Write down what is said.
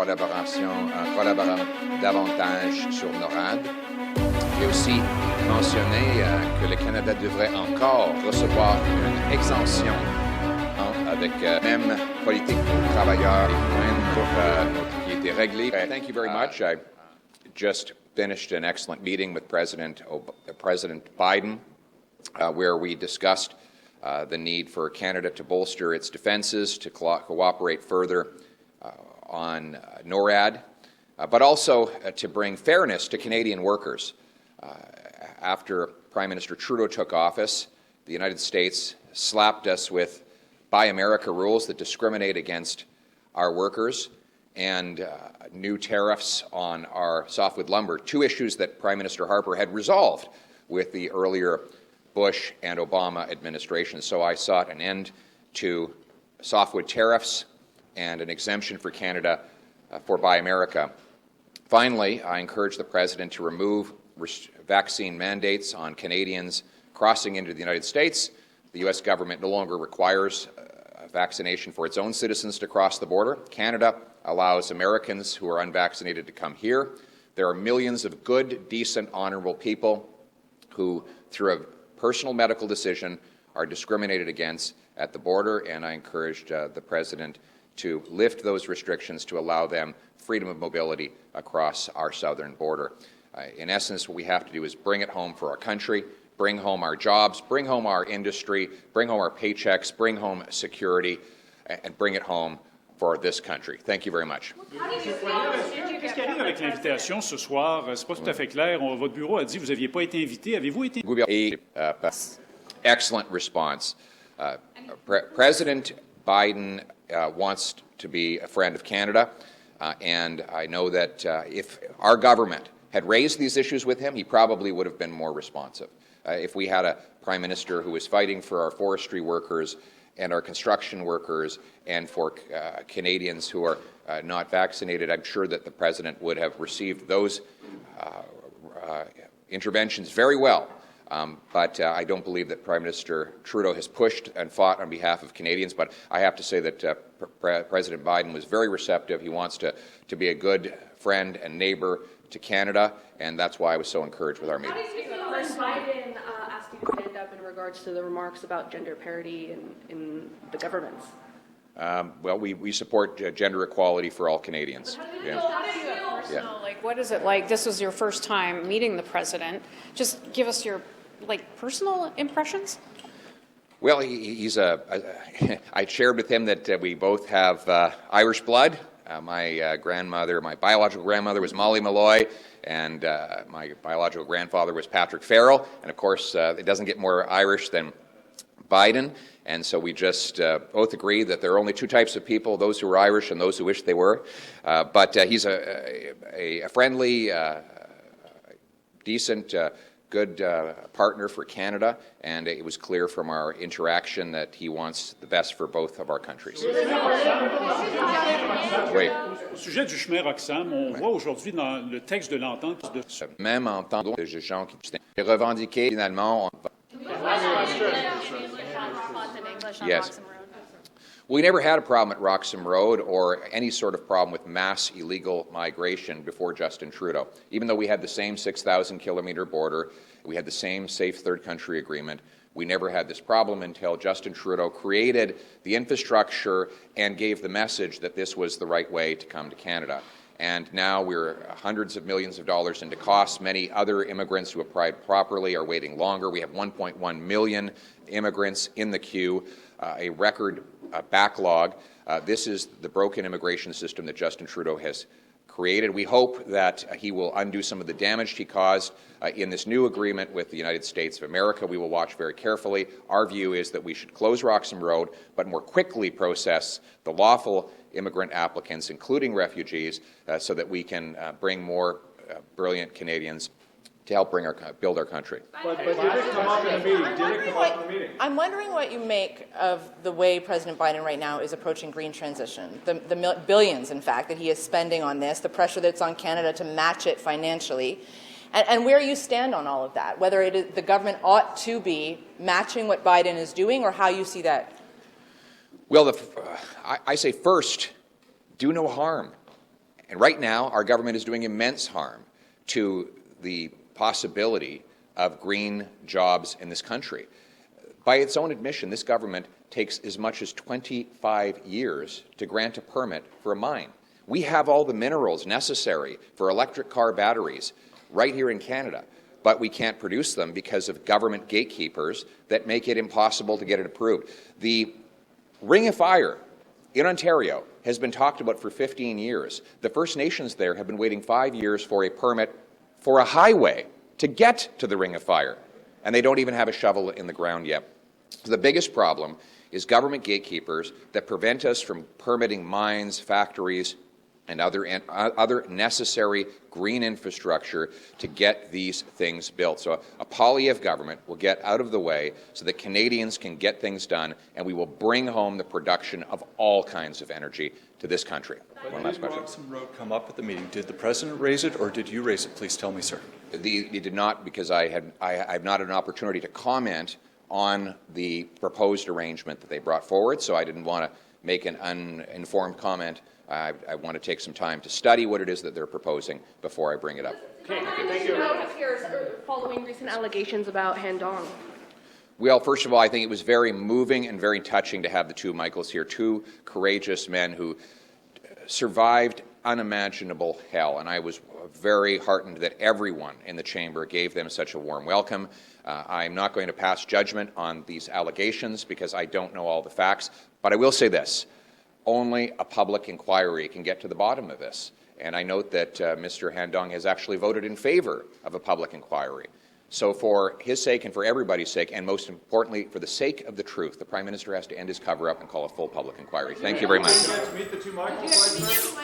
collaborant davantage sur NORAD. J'ai aussi mentionné que le Canada devrait encore recevoir une exemption avec même politique pour travailleurs qui était réglée. Thank you very much. I just finished an excellent meeting with President Biden where we discussed the need for Canada to bolster its defenses, to cooperate further on NORAD, but also to bring fairness to Canadian workers. After Prime Minister Trudeau took office, the United States slapped us with Buy America rules that discriminate against our workers and new tariffs on our softwood lumber, two issues that Prime Minister Harper had resolved with the earlier Bush and Obama administrations. So I sought an end to softwood tariffs and an exemption for Canada for Buy America. Finally, I encourage the President to remove vaccine mandates on Canadians crossing into the United States. The U.S. government no longer requires vaccination for its own citizens to cross the border. Canada allows Americans who are unvaccinated to come here. There are millions of good, decent, honorable people who, through a personal medical decision, are discriminated against at the border, and I encouraged the President to lift those restrictions to allow them freedom of mobility across our southern border. In essence, what we have to do is bring it home for our country, bring home our jobs, bring home our industry, bring home our paychecks, bring home security, and bring it home for this country. Thank you very much. Qu'est-ce qui arrive avec l'invitation ce soir? C'est pas tout à fait clair. Votre bureau a dit que vous n'aviez pas été invité. Avez-vous été? Excellent response. President Biden wants to be a friend of Canada, and I know that if our government had raised these issues with him, he probably would have been more responsive. If we had a Prime Minister who was fighting for our forestry workers and our construction workers and for Canadians who are not vaccinated, I'm sure that the President would have received those interventions very well. But I don't believe that Prime Minister Trudeau has pushed and fought on behalf of Canadians. But I have to say that President Biden was very receptive. He wants to be a good friend and neighbor to Canada, and that's why I was so encouraged with our meeting. How do you feel when Biden asked you to stand up in regards to the remarks about gender parity in the governments? Well, we support gender equality for all Canadians. How do you feel personal? Like, what is it like? This was your first time meeting the president. Just give us your personal impressions. Well, he's I shared with him that we both have Irish blood. My biological grandmother was Molly Malloy, and my biological grandfather was Patrick Farrell. And of course, it doesn't get more Irish than Biden. And so we just both agree that there are only two types of people, those who are Irish and those who wish they were. But he's a friendly, decent, good partner for Canada, and it was clear from our interaction that he wants the best for both of our countries. Oui. Au sujet du chemin Roxham, on voit aujourd'hui dans le texte de l'entente de même entente de gens qui revendiquaient finalement. Yes. We never had a problem at Roxham Road or any sort of problem with mass illegal migration before Justin Trudeau. Even though we had the same 6,000-kilometer border, we had the same safe third country agreement, we never had this problem until Justin Trudeau created the infrastructure and gave the message that this was the right way to come to Canada. And now we're hundreds of millions of dollars into costs. Many other immigrants who applied properly are waiting longer. We have 1.1 million immigrants in the queue, a record backlog. This is the broken immigration system that Justin Trudeau has created. We hope that he will undo some of the damage he caused in this new agreement with the United States of America. We will watch very carefully. Our view is that we should close Roxham Road, but more quickly process the lawful immigrant applicants, including refugees, so that we can bring more brilliant Canadians to help build our country. But did it come up in the meeting? I'm wondering what you make of the way President Biden right now is approaching green transition, the billions, in fact, that he is spending on this, the pressure that's on Canada to match it financially, and where you stand on all of that, whether it is the government ought to be matching what Biden is doing or how you see that. Well, I say first, do no harm. And right now, our government is doing immense harm to the possibility of green jobs in this country. By its own admission, this government takes as much as 25 years to grant a permit for a mine. We have all the minerals necessary for electric car batteries right here in Canada, but we can't produce them because of government gatekeepers that make it impossible to get it approved. The Ring of Fire in Ontario has been talked about for 15 years. The First Nations there have been waiting 5 years for a permit for a highway to get to the Ring of Fire, and they don't even have a shovel in the ground yet. So the biggest problem is government gatekeepers that prevent us from permitting mines, factories, and other necessary green infrastructure to get these things built. So a Poilievre government will get out of the way so that Canadians can get things done, and we will bring home the production of all kinds of energy to this country. One last question. Did Roxham Road come up at the meeting? Did the President raise it, or did you raise it? Please tell me, sir. He did not, because I have not had an opportunity to comment on the proposed arrangement that they brought forward, so I didn't want to make an uninformed comment. I want to take some time to study what it is that they're proposing before I bring it up. Okay, thank you. Following recent allegations about Han-Dong. Well, first of all, I think it was very moving and very touching to have the two Michaels here, two courageous men who survived unimaginable hell, and I was very heartened that everyone in the chamber gave them such a warm welcome. I'm not going to pass judgment on these allegations because I don't know all the facts, but I will say this. Only a public inquiry can get to the bottom of this. And I note that Mr. Han-Dong has actually voted in favor of a public inquiry. So for his sake and for everybody's sake, and most importantly, for the sake of the truth, the Prime Minister has to end his cover-up and call a full public inquiry. Thank you very much. Meet the two Michaels.